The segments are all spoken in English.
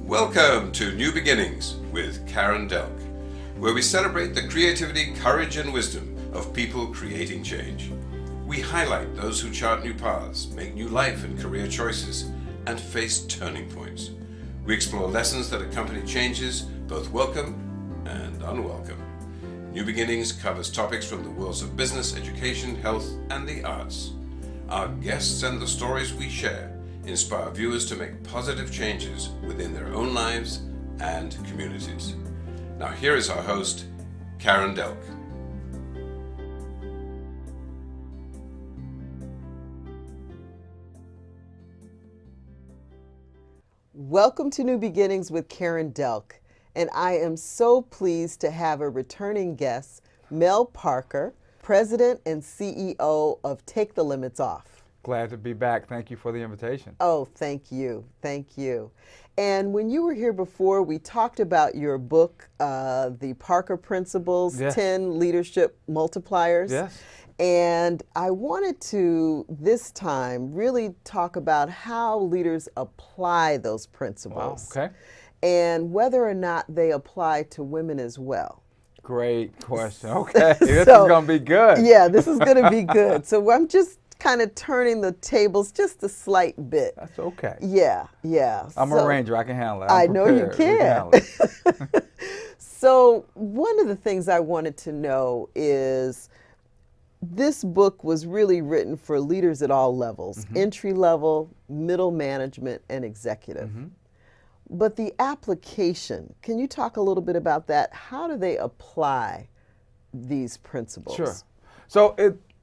Welcome to New Beginnings with Karen Delk, where we celebrate the creativity, courage, and wisdom of people creating change. We highlight those who chart new paths, make new life and career choices, and face turning points. We explore lessons that accompany changes, both welcome and unwelcome. New Beginnings covers topics from the worlds of business, education, health, and the arts. Our guests and the stories we share inspire viewers to make positive changes within their own lives and communities. Now here is our host, Karen Delk. Welcome to New Beginnings with Karen Delk, and I am so pleased to have a returning guest, Mel Parker, President and CEO of Take the Limits Off. Glad to be back. Thank you for the invitation. Oh, thank you. Thank you. And when you were here before, we talked about your book, The Parker Principles, Yes. 10 Leadership Multipliers. Yes. And I wanted to, this time, really talk about how leaders apply those principles. Wow. Okay. And whether or not they apply to women as well. Great question. Okay. This is So, going to be good. Yeah, this is going to be good. So I'm just kind of turning the tables just a slight bit. That's okay. Yeah. I'm a ranger. I can handle it. I know you prepared. can. We handle it. So one of the things I wanted to know is this book was really written for leaders at all levels, entry level, middle management, and executive. But the application, can you talk a little bit about that? How do they apply these principles? Sure. So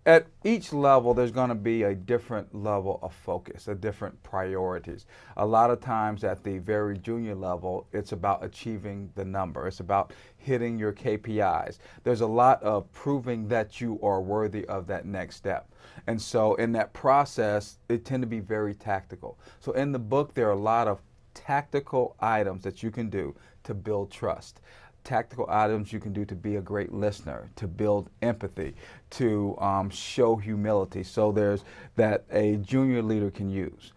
at each level, there's going to be a different level of focus, a different priorities. A lot of times at the very junior level, it's about achieving the number. It's about hitting your KPIs. There's a lot of proving that you are worthy of that next step. And so in that process, it tend to be very tactical. So in the book, there are a lot of tactical items that you can do to build trust. Tactical items you can do to be a great listener, to build empathy, to show humility. So there's that a junior leader can use.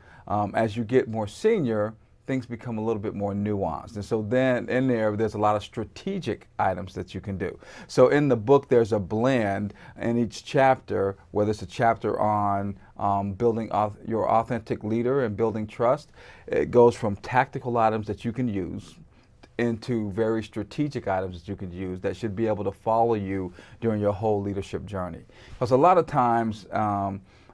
As you get more senior, things become a little bit more nuanced. And so then in there's a lot of strategic items that you can do. So in the book, there's a blend in each chapter, whether it's a chapter on building your authentic leader and building trust. It goes from tactical items that you can use into very strategic items that you can use that should be able to follow you during your whole leadership journey. Because a lot of times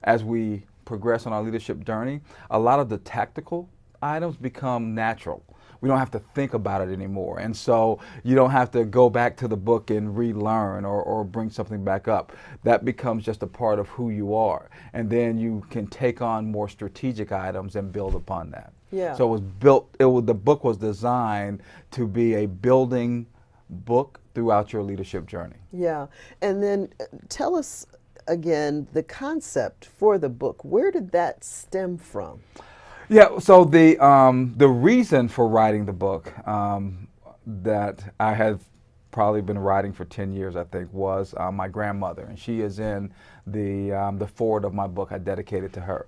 as we progress on our leadership journey, a lot of the tactical items become natural. We don't have to think about it anymore. And so you don't have to go back to the book and relearn or bring something back up. That becomes just a part of who you are. And then you can take on more strategic items and build upon that. Yeah. So the book was designed to be a building book throughout your leadership journey. Yeah. And then tell us again the concept for the book. Where did that stem from? Yeah, so the reason for writing the book that I have probably been writing for 10 years, I think, was my grandmother, and she is in the foreword of my book. I dedicated to her.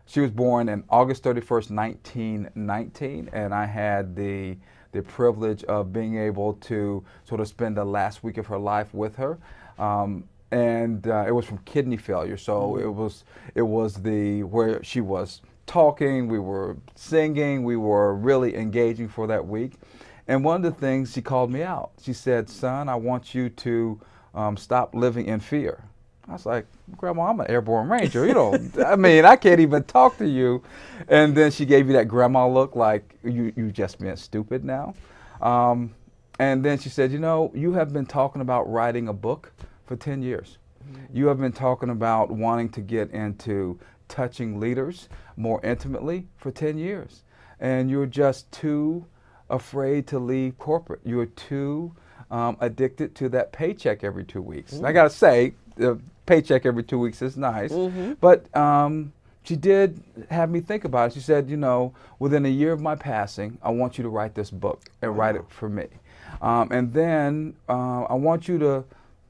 She was born on August 31st, 1919, and I had the privilege of being able to sort of spend the last week of her life with her. And it was from kidney failure, so it was where she was talking, we were singing, we were really engaging for that week. And one of the things, she called me out. She said, "Son, I want you to stop living in fear." I was like, "Grandma, I'm an airborne ranger. I can't even talk to you." And then she gave me that grandma look like, you just being stupid now. And then she said, "You have been talking about writing a book for 10 years. You have been talking about wanting to get into touching leaders more intimately for 10 years. And you're just too afraid to leave corporate. You're too addicted to that paycheck every 2 weeks." And I got to say, the paycheck every 2 weeks is nice. But she did have me think about it. She said, "Within a year of my passing, I want you to write this book and write it for me. And then I want you to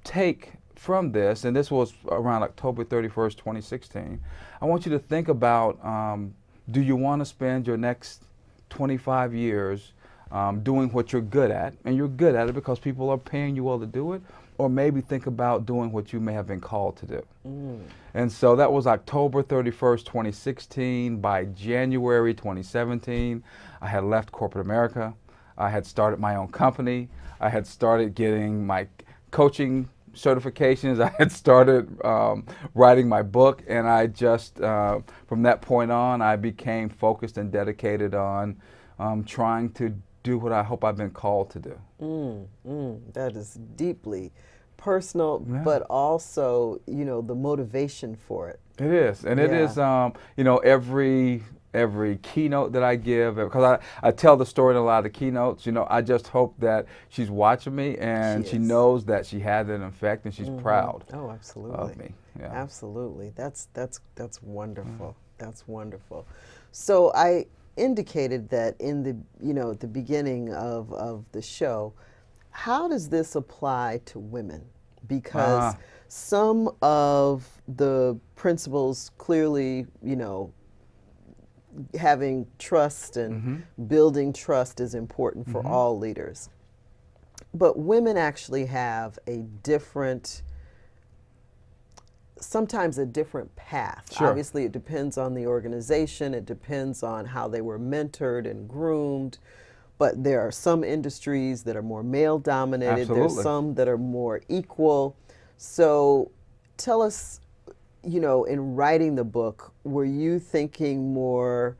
take from this," and this was around October 31st, 2016, "I want you to think about do you want to spend your next 25 years doing what you're good at, and you're good at it because people are paying you well to do it, or maybe think about doing what you may have been called to do. And so that was October 31st, 2016. By January 2017, I had left corporate America. I had started my own company. I had started getting my coaching certifications. I had started writing my book, and I just, from that point on, I became focused and dedicated on trying to do what I hope I've been called to do. That is deeply personal, but also, the motivation for it. It is, and it is, every keynote that I give, because I tell the story in a lot of the keynotes, I just hope that she's watching me and she knows that she had an effect and she's proud of me. Yeah. Absolutely. That's wonderful. That's wonderful. So I indicated that in the, at the beginning of the show, how does this apply to women? Because some of the principles clearly, having trust and building trust is important for all leaders. But women actually have sometimes a different path. Sure. Obviously, it depends on the organization. It depends on how they were mentored and groomed. But there are some industries that are more male dominated. Absolutely. There's some that are more equal. So tell us, in writing the book, were you thinking more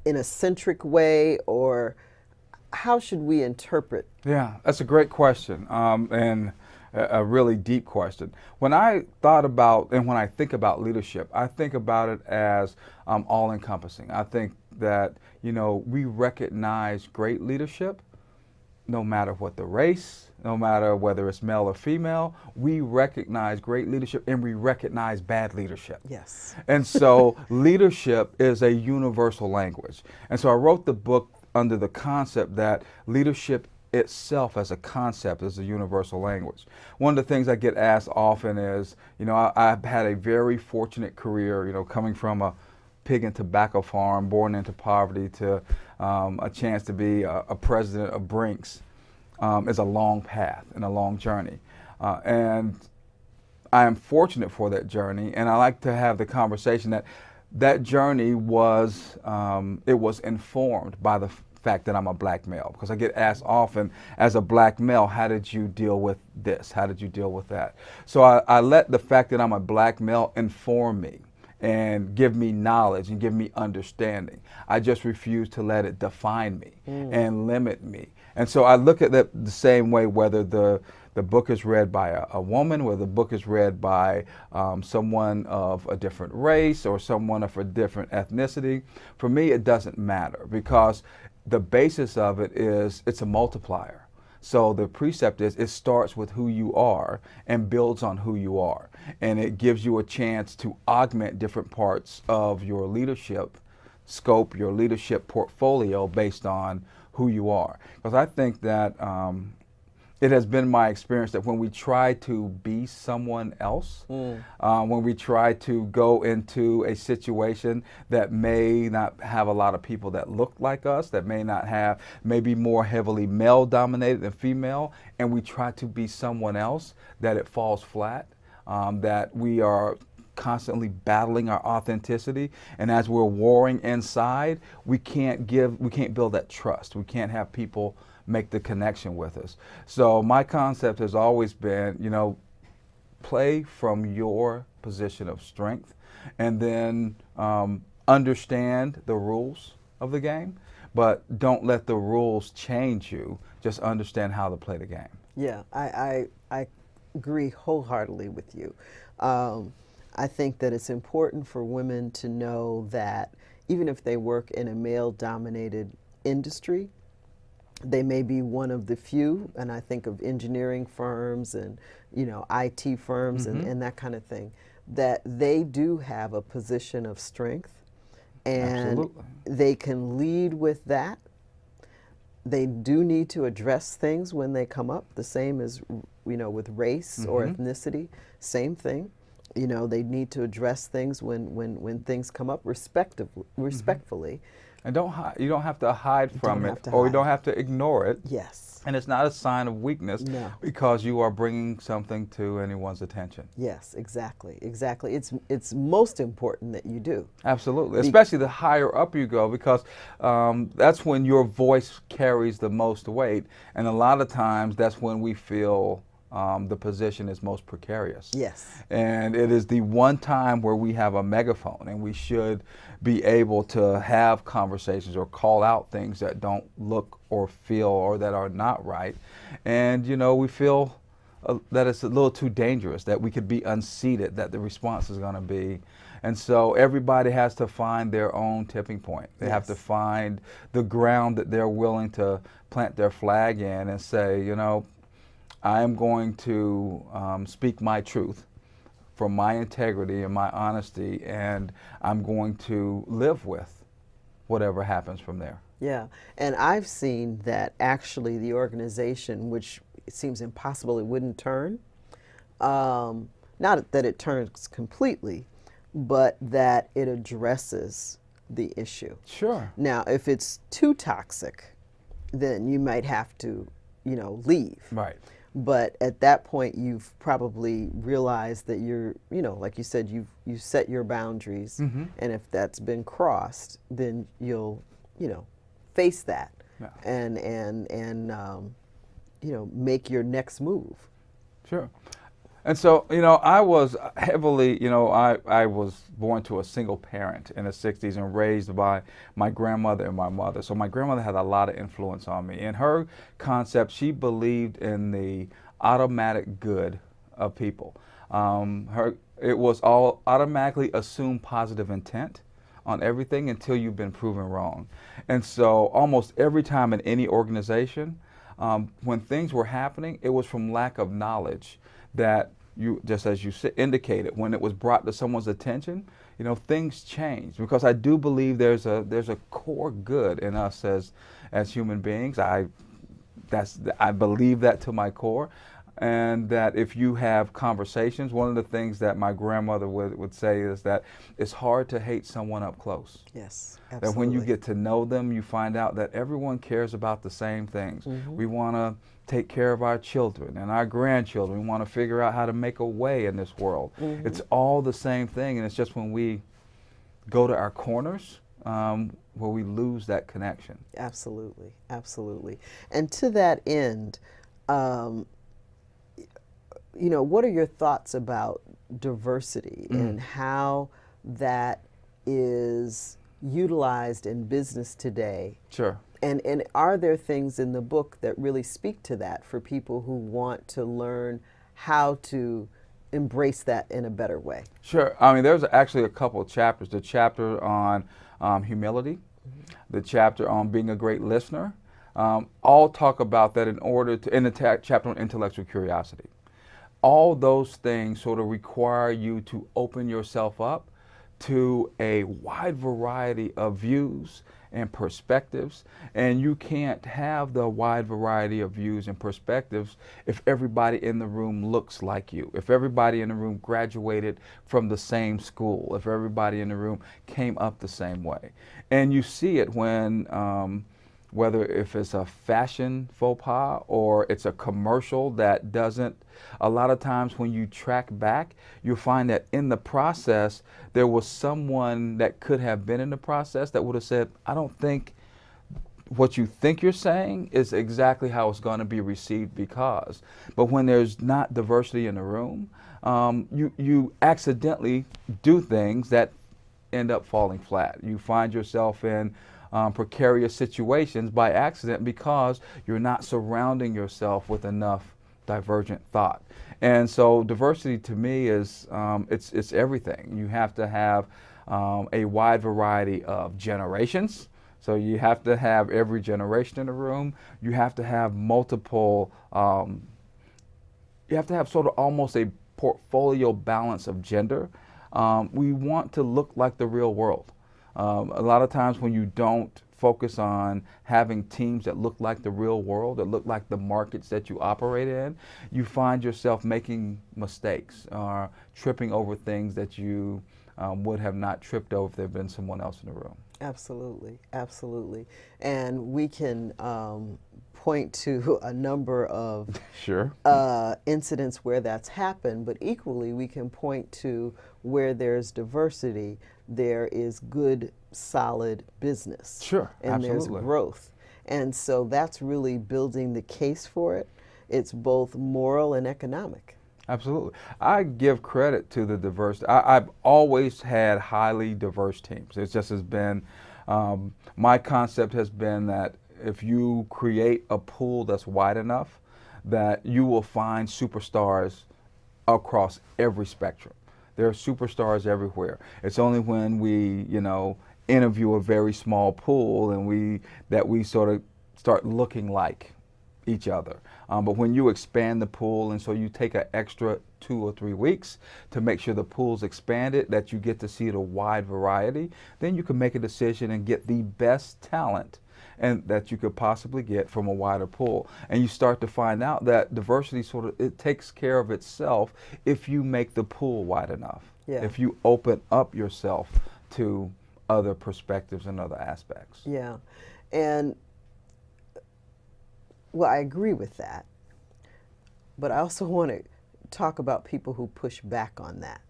in a centric way, or how should we interpret? Yeah, that's a great question, and a really deep question. When I thought about, and when I think about leadership, I think about it as all-encompassing. I think that, we recognize great leadership no matter what the race, no matter whether it's male or female. We recognize great leadership and we recognize bad leadership. Yes. And so leadership is a universal language. And so I wrote the book under the concept that leadership itself as a concept is a universal language. One of the things I get asked often is, I've had a very fortunate career, coming from a pig and tobacco farm, born into poverty, to a chance to be a president of Brinks is a long path and a long journey. And I am fortunate for that journey, and I like to have the conversation that journey was, it was informed by the fact that I'm a black male, because I get asked often, as a black male, how did you deal with this? How did you deal with that? So I let the fact that I'm a black male inform me and give me knowledge and give me understanding. I just refuse to let it define me and limit me. And so I look at that the same way, whether the book is read by a woman, whether the book is read by someone of a different race or someone of a different ethnicity. For me, it doesn't matter, because the basis of it is it's a multiplier. So the precept is, it starts with who you are and builds on who you are. And it gives you a chance to augment different parts of your leadership scope, your leadership portfolio, based on who you are. Because I think that it has been my experience that when we try to be someone else, when we try to go into a situation that may not have a lot of people that look like us, that may be more heavily male dominated than female, and we try to be someone else, that it falls flat, that we are constantly battling our authenticity, and as we're warring inside, we can't build that trust. We can't have people make the connection with us. So my concept has always been, play from your position of strength, and then understand the rules of the game, but don't let the rules change you. Just understand how to play the game. Yeah, I agree wholeheartedly with you. I think that it's important for women to know that even if they work in a male-dominated industry, they may be one of the few, and I think of engineering firms and IT firms and that kind of thing, that they do have a position of strength, and Absolutely. They can lead with that. They do need to address things when they come up, the same as with race or ethnicity, same thing. You know, they need to address things when things come up respectfully. And you don't have to hide from it, have to or you hide. don't have to ignore it. Yes. And it's not a sign of weakness No. because you are bringing something to anyone's attention. Yes, exactly, exactly. It's most important that you do. Absolutely, especially the higher up you go, because that's when your voice carries the most weight, and a lot of times that's when we feel the position is most precarious. Yes. And it is the one time where we have a megaphone, and we should be able to have conversations or call out things that don't look or feel or that are not right. And, you know, we feel that it's a little too dangerous, that we could be unseated, that the response is going to be. And so everybody has to find their own tipping point. They have to find the ground that they're willing to plant their flag in and say, you know, I am going to speak my truth from my integrity and my honesty, and I'm going to live with whatever happens from there. Yeah, and I've seen that actually the organization, which it seems impossible it wouldn't turn, not that it turns completely, but that it addresses the issue. Sure. Now, if it's too toxic, then you might have to, you know, leave. Right. But at that point, you've probably realized that you're, you know, like you said, you set your boundaries, and if that's been crossed, then you'll, you know, face that, and you know, make your next move. Sure. And so, you know, I was heavily, you know, I was born to a single parent in the 60s and raised by my grandmother and my mother. So my grandmother had a lot of influence on me. In her concept, she believed in the automatic good of people. It was all automatically assume positive intent on everything until you've been proven wrong. And so almost every time in any organization, when things were happening, it was from lack of knowledge that you, just as you indicated, when it was brought to someone's attention, you know, things changed. Because I do believe there's a core good in us as human beings. I believe that to my core. And that if you have conversations, one of the things that my grandmother would say is that it's hard to hate someone up close. Yes, absolutely. That when you get to know them, you find out that everyone cares about the same things. We want to take care of our children and our grandchildren. We want to figure out how to make a way in this world. It's all the same thing, and it's just when we go to our corners where we lose that connection. Absolutely, absolutely. And to that end, you know, what are your thoughts about diversity and how that is utilized in business today? Sure. And are there things in the book that really speak to that for people who want to learn how to embrace that in a better way? Sure. I mean, there's actually a couple of chapters. The chapter on humility, the chapter on being a great listener, all talk about that in order to, in the chapter on intellectual curiosity. All those things sort of require you to open yourself up to a wide variety of views and perspectives, and you can't have the wide variety of views and perspectives if everybody in the room looks like you, if everybody in the room graduated from the same school, if everybody in the room came up the same way. And you see it when whether if it's a fashion faux pas or it's a commercial that doesn't, a lot of times when you track back, you'll find that in the process, there was someone that could have been in the process that would have said, I don't think what you think you're saying is exactly how it's going to be received because. But when there's not diversity in the room, you accidentally do things that end up falling flat. You find yourself in precarious situations by accident because you're not surrounding yourself with enough divergent thought. And so diversity to me is it's everything. You have to have a wide variety of generations. So you have to have every generation in the room. You have to have multiple, you have to have sort of almost a portfolio balance of gender. We want to look like the real world. A lot of times when you don't focus on having teams that look like the real world, that look like the markets that you operate in, you find yourself making mistakes or tripping over things that you would have not tripped over if there had been someone else in the room. Absolutely, absolutely. And we can point to a number of Sure. incidents where that's happened, but equally we can point to where there's diversity, there is good, solid business. Sure, and absolutely. there's growth. And so that's really building the case for it. It's both moral and economic. Absolutely. I give credit to the diversity. I've always had highly diverse teams. It just has been, my concept has been that if you create a pool that's wide enough, that you will find superstars across every spectrum. There are superstars everywhere. It's only when we, interview a very small pool and that we sort of start looking like each other. But when you expand the pool, and so you take an extra 2 or 3 weeks to make sure the pool's expanded, that you get to see the wide variety, then you can make a decision and get the best talent and that you could possibly get from a wider pool. And you start to find out that diversity it takes care of itself if you make the pool wide enough. Yeah. If you open up yourself to other perspectives and other aspects. Yeah. And well, I agree with that, but I also want to talk about people who push back on that.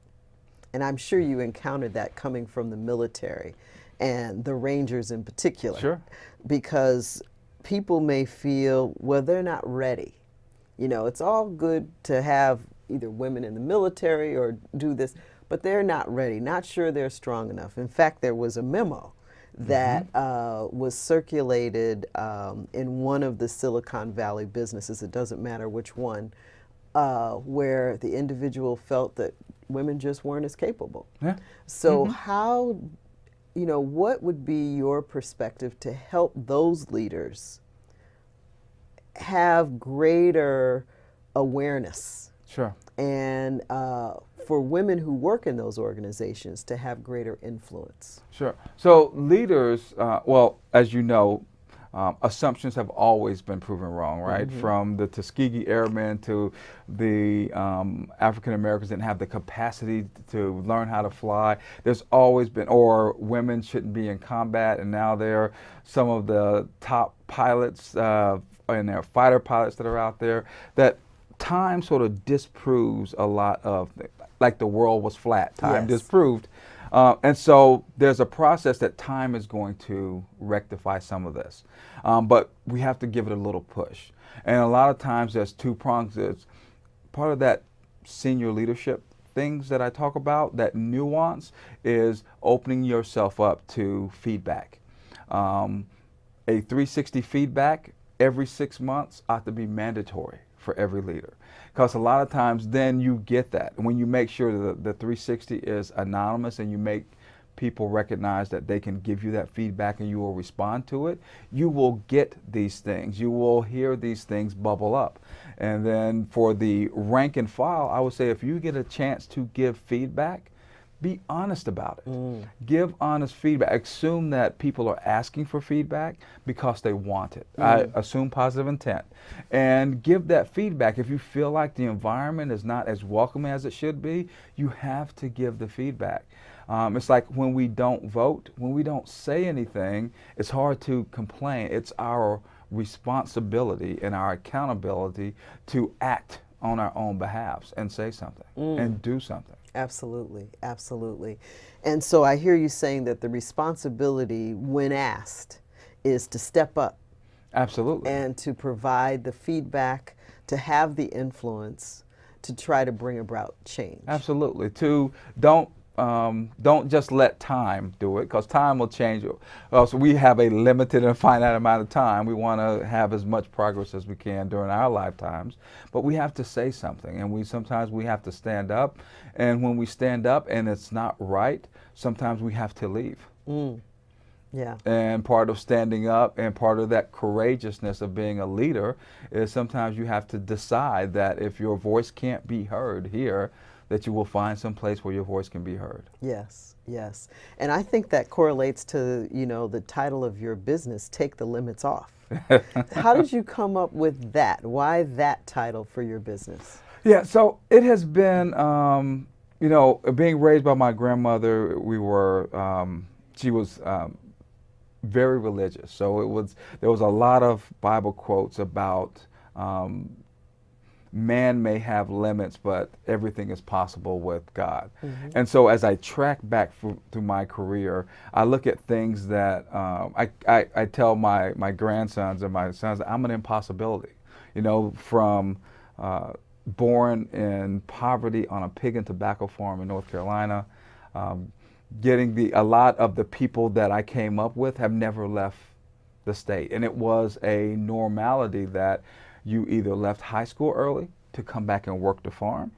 And I'm sure you encountered that coming from the military and the Rangers in particular. Sure. Because people may feel, well, they're not ready. It's all good to have either women in the military or do this, but they're not ready, not sure they're strong enough. In fact, there was a memo that was circulated in one of the Silicon Valley businesses, it doesn't matter which one, where the individual felt that women just weren't as capable. Yeah. So how, what would be your perspective to help those leaders have greater awareness? Sure. And for women who work in those organizations to have greater influence. Sure. So leaders, well, as you know, assumptions have always been proven wrong, right? From the Tuskegee Airmen to the African Americans didn't have the capacity to learn how to fly. There's always been, or women shouldn't be in combat, and now they're some of the top pilots and they're fighter pilots that are out there. That time sort of disproves a lot of, like the world was flat. Time disproved. And so there's a process that time is going to rectify some of this. But we have to give it a little push. And a lot of times there's two prongs. It's part of that senior leadership things that I talk about, that nuance, is opening yourself up to feedback. A 360 feedback every 6 months ought to be mandatory for every leader. Because a lot of times then you get that. And when you make sure that the 360 is anonymous and you make people recognize that they can give you that feedback and you will respond to it, you will get these things. You will hear these things bubble up. And then for the rank and file, I would say if you get a chance to give feedback, be honest about it. Give honest feedback. Assume that people are asking for feedback because they want it. I assume positive intent. And give that feedback. If you feel like the environment is not as welcoming as it should be, you have to give the feedback. It's like when we don't vote, when we don't say anything, it's hard to complain. It's our responsibility and our accountability to act on our own behalves and say something and do something. Absolutely, absolutely. And so I hear you saying that the responsibility, when asked, is to step up. Absolutely. And to provide the feedback, to have the influence, to try to bring about change. Absolutely. Don't just let time do it, because time will change. So we have a limited and finite amount of time. We want to have as much progress as we can during our lifetimes, but we have to say something, and sometimes we have to stand up. And when we stand up and it's not right, sometimes we have to leave. Yeah. And part of standing up and part of that courageousness of being a leader is sometimes you have to decide that if your voice can't be heard here, that you will find some place where your voice can be heard. Yes, yes. And I think that correlates to, the title of your business, Take the Limits Off. How did you come up with that? Why that title for your business? Yeah, so it has been, being raised by my grandmother, she was very religious. So there was a lot of Bible quotes about man may have limits, but everything is possible with God. Mm-hmm. And so as I track back through my career, I look at things that I tell my grandsons and my sons, I'm an impossibility. From born in poverty on a pig and tobacco farm in North Carolina, a lot of the people that I came up with have never left the state. And it was a normality that you either left high school early to come back and work the farm,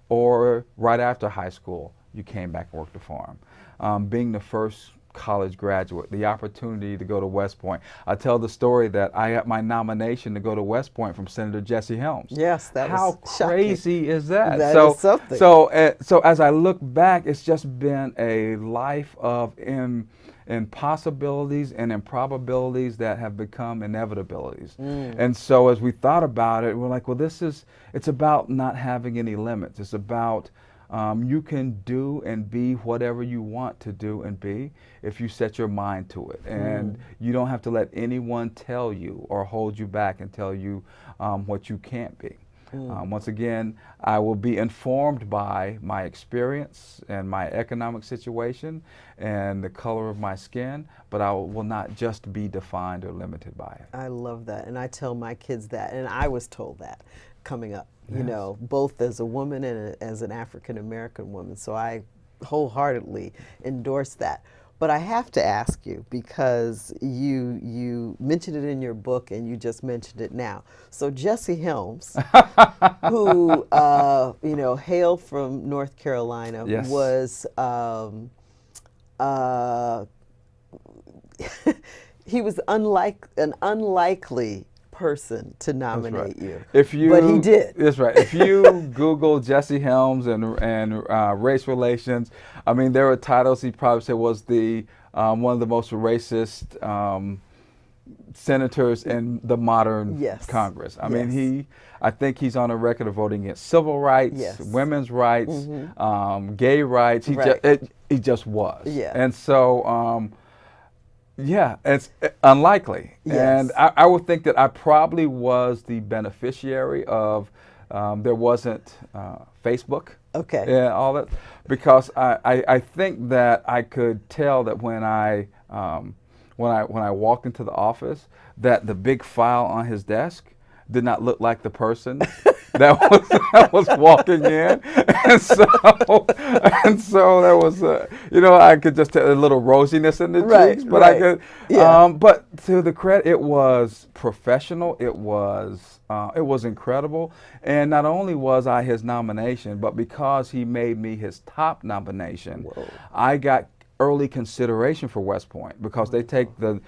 or right after high school, you came back and worked the farm. Being the first college graduate, the opportunity to go to West Point. I tell the story that I got my nomination to go to West Point from Senator Jesse Helms. Yes, that was How crazy is that? That is something. So as I look back, it's just been a life of impossibilities and improbabilities that have become inevitabilities. And so as we thought about it, we're like, well, it's about not having any limits. It's about you can do and be whatever you want to do and be if you set your mind to it. And you don't have to let anyone tell you or hold you back and tell you what you can't be. Once again, I will be informed by my experience and my economic situation and the color of my skin, but I will not just be defined or limited by it. I love that, and I tell my kids that, and I was told that coming up, Yes. Both as a woman and as an African American woman, so I wholeheartedly endorse that. But I have to ask you, because you mentioned it in your book and you just mentioned it now. So Jesse Helms, who hailed from North Carolina, Yes. was he was an unlikely person to nominate you. But he did. That's right. If you Google Jesse Helms and race relations, I mean, there are titles he probably said was the one of the most racist senators in the modern Congress. I mean, I think he's on a record of voting against civil rights, women's rights, gay rights. He just was. Yeah. And so. It's unlikely. Yes. And I would think that I probably was the beneficiary of, there wasn't Facebook. Okay. And all that, because I think that I could tell that when I walked into the office, that the big file on his desk did not look like the person that was walking in, and so there was I could just tell a little rosiness in the cheeks, but I could. But to the credit, it was professional. It was incredible, and not only was I his nomination, but because he made me his top nomination, I got early consideration for West Point, because they take the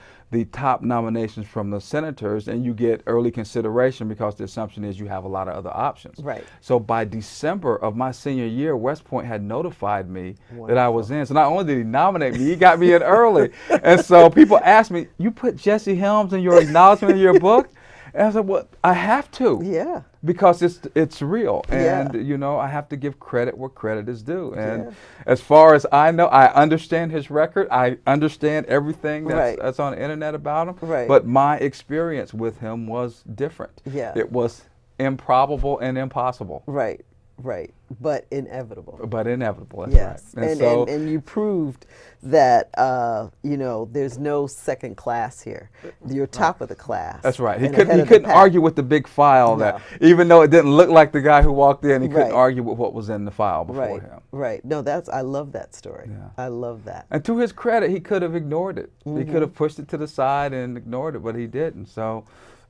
top nominations from the senators, and you get early consideration because the assumption is you have a lot of other options. Right. So by December of my senior year, West Point had notified me that I was in. So not only did he nominate me, he got me in early. And so people asked me, "You put Jesse Helms in your acknowledgement of your book?" And I said, "Well, I have to." Yeah. Because it's real, and I have to give credit where credit is due. And as far as I know, I understand his record. I understand everything that's on the internet about him. Right. But my experience with him was different. Yeah. It was improbable and impossible. Right. Right. But inevitable. But inevitable. That's yes. right. And you proved that there's no second class here. You're top of the class. That's right. He couldn't argue with the big file that, even though it didn't look like the guy who walked in, he couldn't argue with what was in the file before him. Right. No, I love that story. Yeah. I love that. And to his credit, he could have ignored it. He could have pushed it to the side and ignored it, but he didn't. So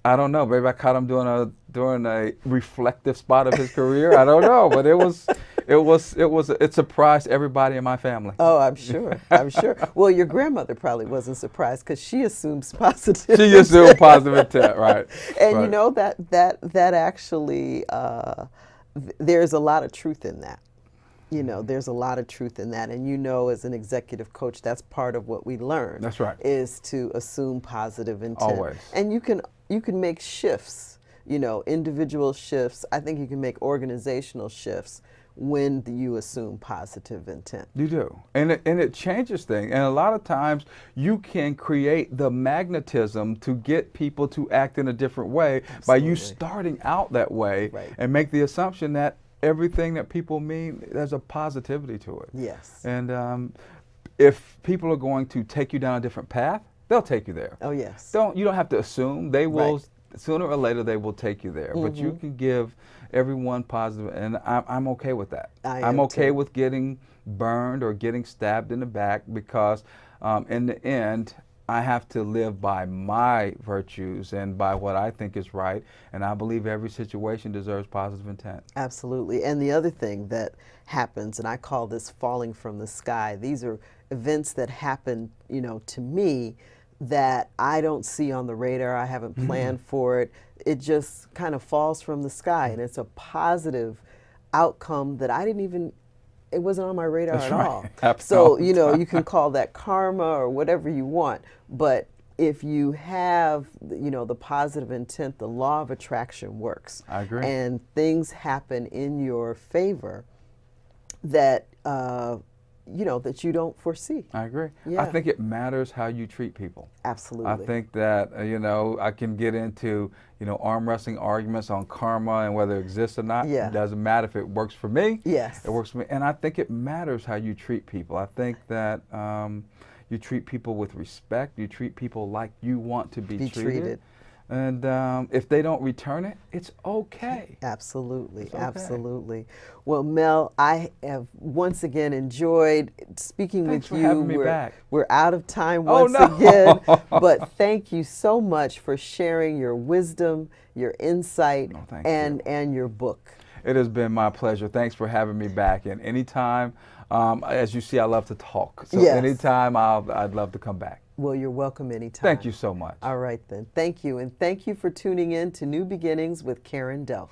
I don't know. Maybe I caught him during a reflective spot of his career. I don't know, but it surprised everybody in my family. Oh, I'm sure. I'm sure. Well, your grandmother probably wasn't surprised, because she assumes positive. She assumed positive intent, right? And that actually there's a lot of truth in that. You know, there's a lot of truth in that. And you know, as an executive coach, that's part of what we learn. That's right. Is to assume positive intent. Always. And you can make shifts, you know, individual shifts. I think you can make organizational shifts when you assume positive intent. You do. And it changes things. And a lot of times you can create the magnetism to get people to act in a different way. Absolutely. By you starting out that way. Right. And make the assumption that everything that people mean, there's a positivity to it. Yes. And if people are going to take you down a different path, they'll take you there. Oh, yes. You don't have to assume. They will. Right. Sooner or later, they will take you there. But you can give everyone positive, and I'm okay with that. I'm okay with getting burned or getting stabbed in the back, because in the end, I have to live by my virtues and by what I think is right, and I believe every situation deserves positive intent. Absolutely. And the other thing that happens, and I call this falling from the sky, these are events that happen, you know, to me, that I don't see on the radar. I haven't planned for it. It just kind of falls from the sky, and it's a positive outcome that I didn't even, it wasn't on my radar at all. So, you know, you can call that karma or whatever you want, but if you have, you know, the positive intent, the law of attraction works. I agree. And things happen in your favor that, you know, that you don't foresee. I agree. Yeah. I think it matters how you treat people. Absolutely. I think that, you know, I can get into, you know, arm wrestling arguments on karma and whether it exists or not. Yeah. It doesn't matter if it works for me. Yes. It works for me. And I think it matters how you treat people. I think that you treat people with respect. You treat people like you want to be treated. And if they don't return it, it's okay. Absolutely, It's okay. Absolutely. Well, Mel, I have once again enjoyed speaking Thanks with for you. having me back. We're out of time Oh, once no. again, but thank you so much for sharing your wisdom, your insight, and your book. It has been my pleasure. Thanks for having me back. And anytime, as you see, I love to talk. So yes. Anytime, I'd love to come back. Well, you're welcome anytime. Thank you so much. All right, then. Thank you. And thank you for tuning in to New Beginnings with Karen Delk.